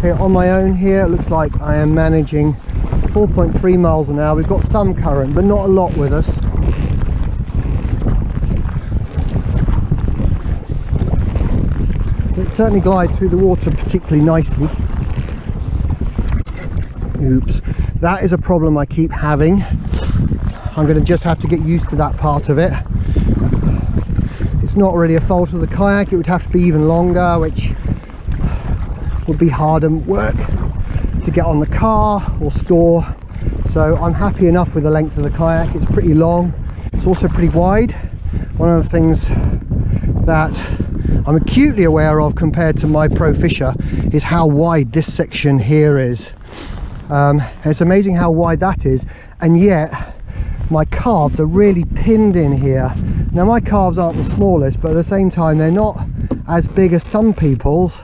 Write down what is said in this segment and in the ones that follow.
Okay, on my own here, it looks like I am managing 4.3 miles an hour. We've got some current, but not a lot with us. It certainly glides through the water particularly nicely. Oops, that is a problem I keep having. I'm going to just have to get used to that part of it. It's not really a fault of the kayak, it would have to be even longer, which would be harder work to get on the car or store. So I'm happy enough with the length of the kayak. It's pretty long, it's also pretty wide. One of the things that I'm acutely aware of compared to my Pro Fisher is how wide this section here is. It's amazing how wide that is, and yet my calves are really pinned in here. Now my calves aren't the smallest, but at the same time they're not as big as some people's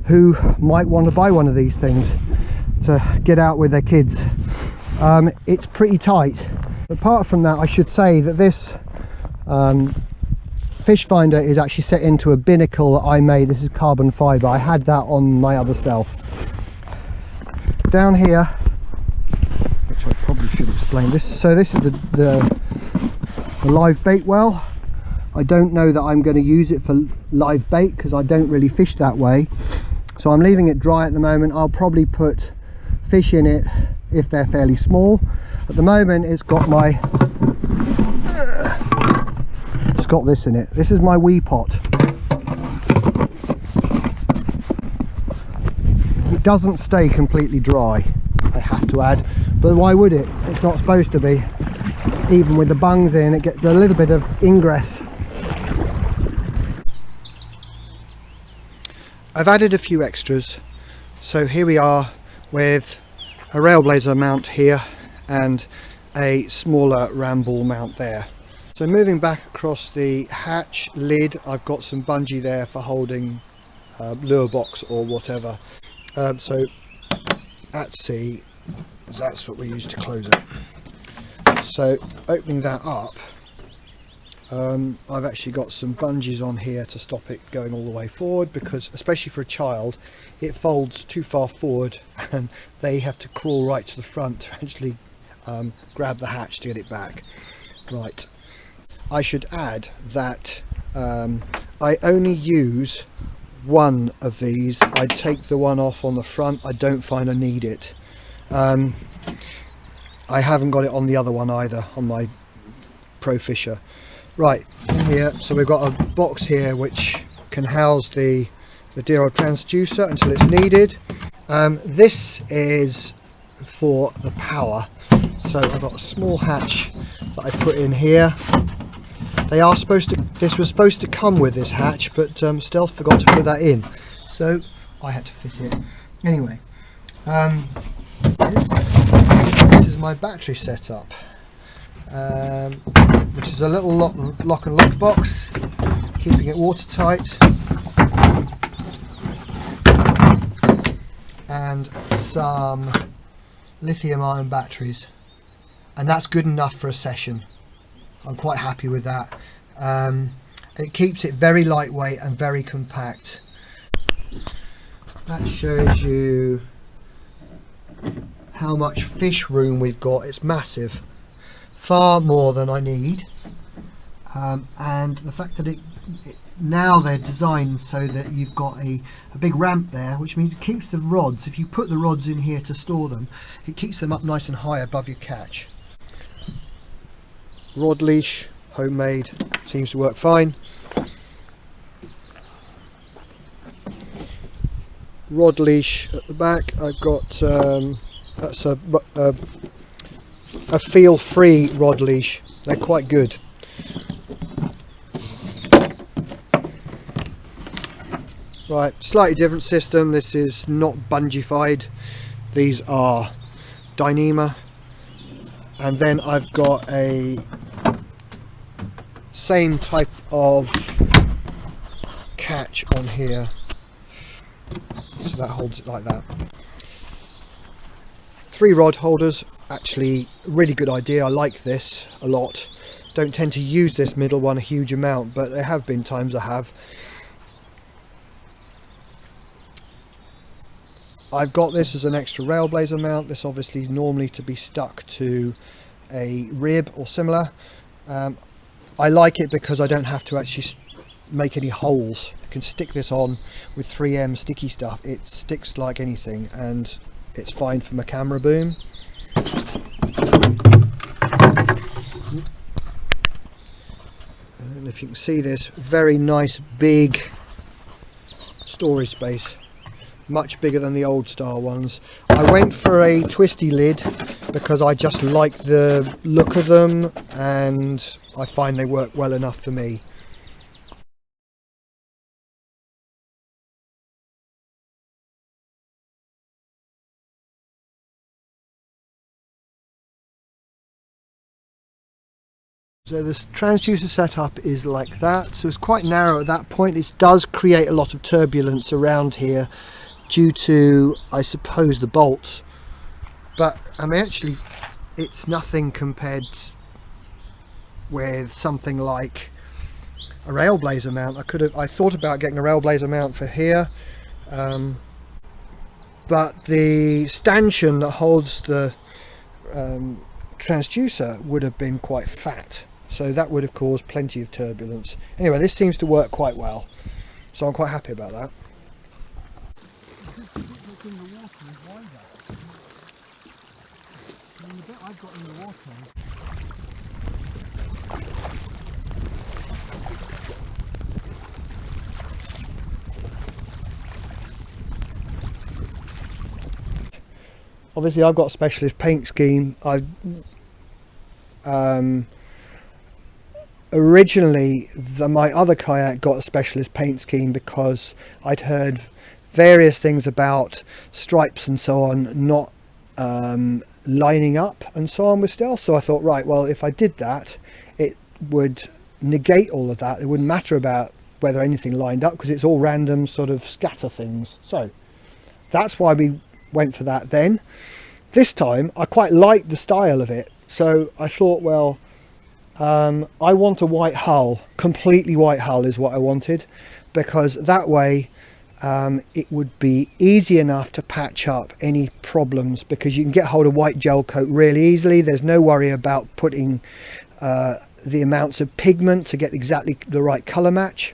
who might want to buy one of these things to get out with their kids. It's pretty tight. Apart from that, I should say that this fish finder is actually set into a binnacle that I made. This is carbon fibre. I had that on my other Stealth. Down here, which I probably should explain this. So this is the live bait well. I don't know that I'm going to use it for live bait because I don't really fish that way. So I'm leaving it dry at the moment. I'll probably put fish in it if they're fairly small. At the moment it's got this in it. This is my wee pot. It doesn't stay completely dry, I have to add, but why would it? It's not supposed to be. Even with the bungs in, it gets a little bit of ingress. I've added a few extras, so here we are with a Railblazer mount here and a smaller Ramble mount there. So moving back across the hatch lid, I've got some bungee there for holding lure box or whatever. So at sea, that's what we use to close it. So opening that up, I've actually got some bungees on here to stop it going all the way forward, because especially for a child it folds too far forward and they have to crawl right to the front to actually grab the hatch to get it back. Right, I should add that I only use one of these. I take the one off on the front. I don't find I need it. I haven't got it on the other one either, on my Pro Fisher. Right, in here, so we've got a box here which can house the dear old transducer until it's needed. This is for the power. So I've got a small hatch that I put in here. This was supposed to come with this hatch, but Stealth forgot to put that in, so I had to fit it. Anyway, this is my battery setup, which is a little lock and lock box, keeping it watertight, and some lithium-ion batteries, and that's good enough for a session. I'm quite happy with that. It keeps it very lightweight and very compact. That shows you how much fish room we've got. It's massive, far more than I need, and the fact that now they're designed so that you've got a big ramp there, which means it keeps the rods, if you put the rods in here to store them, it keeps them up nice and high above your catch. Rod leash, homemade, seems to work fine. Rod leash at the back, I've got that's a feel-free rod leash. They're quite good. Right, slightly different system. This is not bungee-fied. These are Dyneema. And then I've got a same type of catch on here, so that holds it like that. 3 rod holders, actually a really good idea. I like this a lot. Don't tend to use this middle one a huge amount, but there have been times I have. I've got this as an extra Railblazer mount. This obviously is normally to be stuck to a rib or similar. I like it because I don't have to actually make any holes. I can stick this on with 3M sticky stuff. It sticks like anything, and it's fine for my camera boom. And if you can see this, very nice big storage space, much bigger than the old style ones. I went for a twisty lid because I just like the look of them, and I find they work well enough for me. So this transducer setup is like that, so it's quite narrow at that point. It does create a lot of turbulence around here due to, I suppose, the bolts, but I mean, actually it's nothing compared with something like a Railblazer mount. I thought about getting a Railblazer mount for here, but the stanchion that holds the transducer would have been quite fat, so that would have caused plenty of turbulence. Anyway, this seems to work quite well, so I'm quite happy about that. Obviously I've got a specialist paint scheme. Originally my other kayak got a specialist paint scheme because I'd heard various things about stripes and so on not lining up and so on with Stealth, so I thought, right, well, if I did that it would negate all of that. It wouldn't matter about whether anything lined up because it's all random sort of scatter things. So that's why we went for that then. This time I quite liked the style of it, so I thought, well, I want a white hull, completely white hull is what I wanted, because that way it would be easy enough to patch up any problems, because you can get hold of white gel coat really easily. There's no worry about putting the amounts of pigment to get exactly the right color match.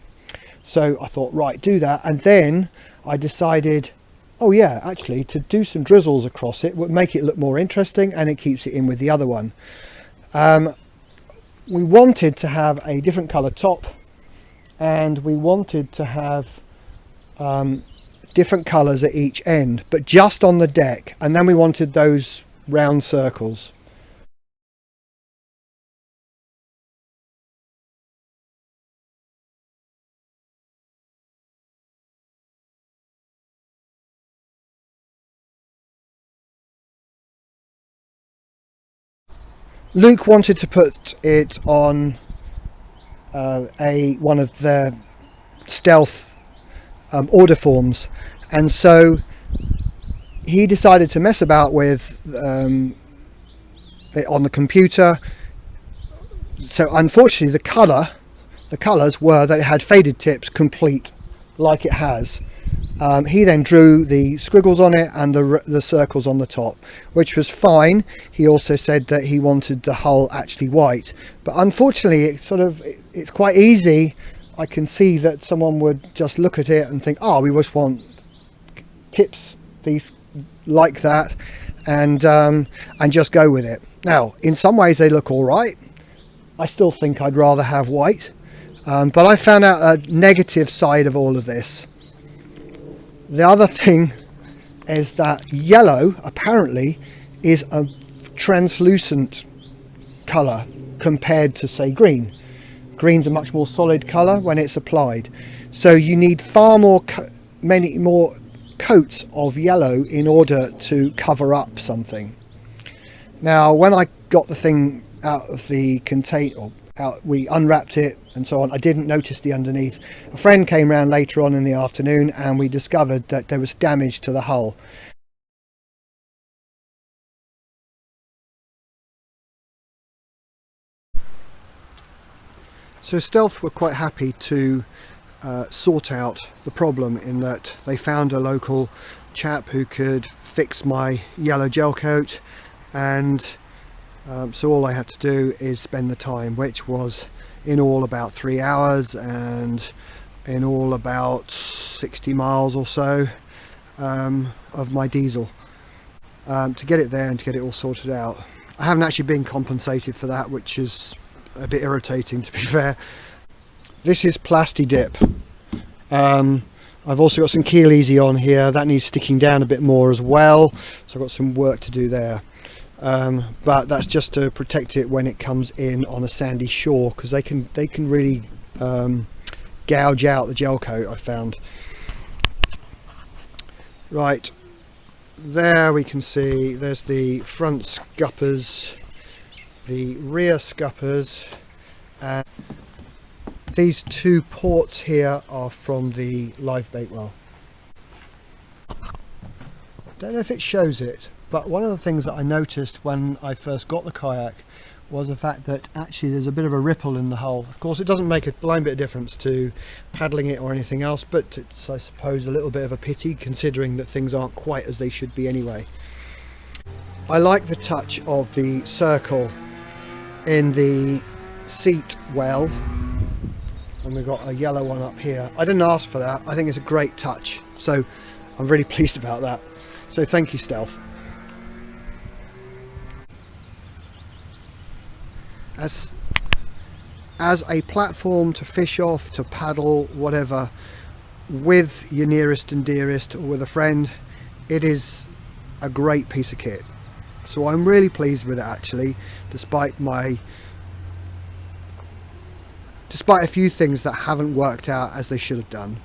So I thought, right, do that. And then I decided, oh yeah, actually to do some drizzles across it would make it look more interesting, and it keeps it in with the other one. We wanted to have a different color top, and we wanted to have different colors at each end, but just on the deck, and then we wanted those round circles. Luke wanted to put it on one of the Stealth order forms, and so he decided to mess about with it on the computer. So unfortunately the colours were that it had faded tips complete, like it has. He then drew the squiggles on it and the circles on the top, which was fine. He also said that he wanted the hull actually white, but unfortunately it's quite easy. I can see that someone would just look at it and think, oh, we just want tips these like that, and just go with it. Now in some ways they look all right. I still think I'd rather have white, but I found out a negative side of all of this. The other thing is that yellow apparently is a translucent colour compared to, say, green. Green's a much more solid colour when it's applied, so you need far more many more coats of yellow in order to cover up something. Now when I got the thing out of the container, we unwrapped it and so on, I didn't notice the underneath. A friend came round later on in the afternoon and we discovered that there was damage to the hull. So Stealth were quite happy to sort out the problem, in that they found a local chap who could fix my yellow gel coat, and so all I had to do is spend the time, which was in all about 3 hours and in all about 60 miles or so of my diesel, to get it there and to get it all sorted out. I haven't actually been compensated for that, which is a bit irritating, to be fair. This is Plasti Dip. I've also got some keel easy on here that needs sticking down a bit more as well, so I've got some work to do there. But that's just to protect it when it comes in on a sandy shore, because they can really gouge out the gel coat, I found. Right, there we can see there's the front scuppers, the rear scuppers, and these two ports here are from the live bait well. Don't know if it shows it, but one of the things that I noticed when I first got the kayak was the fact that actually there's a bit of a ripple in the hull. Of course it doesn't make a blind bit of difference to paddling it or anything else, but it's, I suppose, a little bit of a pity considering that things aren't quite as they should be anyway. I like the touch of the circle in the seat well, and we've got a yellow one up here. I didn't ask for that. I think it's a great touch, so I'm really pleased about that. So thank you, Stealth. As a platform to fish off, to paddle, whatever, with your nearest and dearest or with a friend, it is a great piece of kit. So I'm really pleased with it, actually, despite a few things that haven't worked out as they should have done.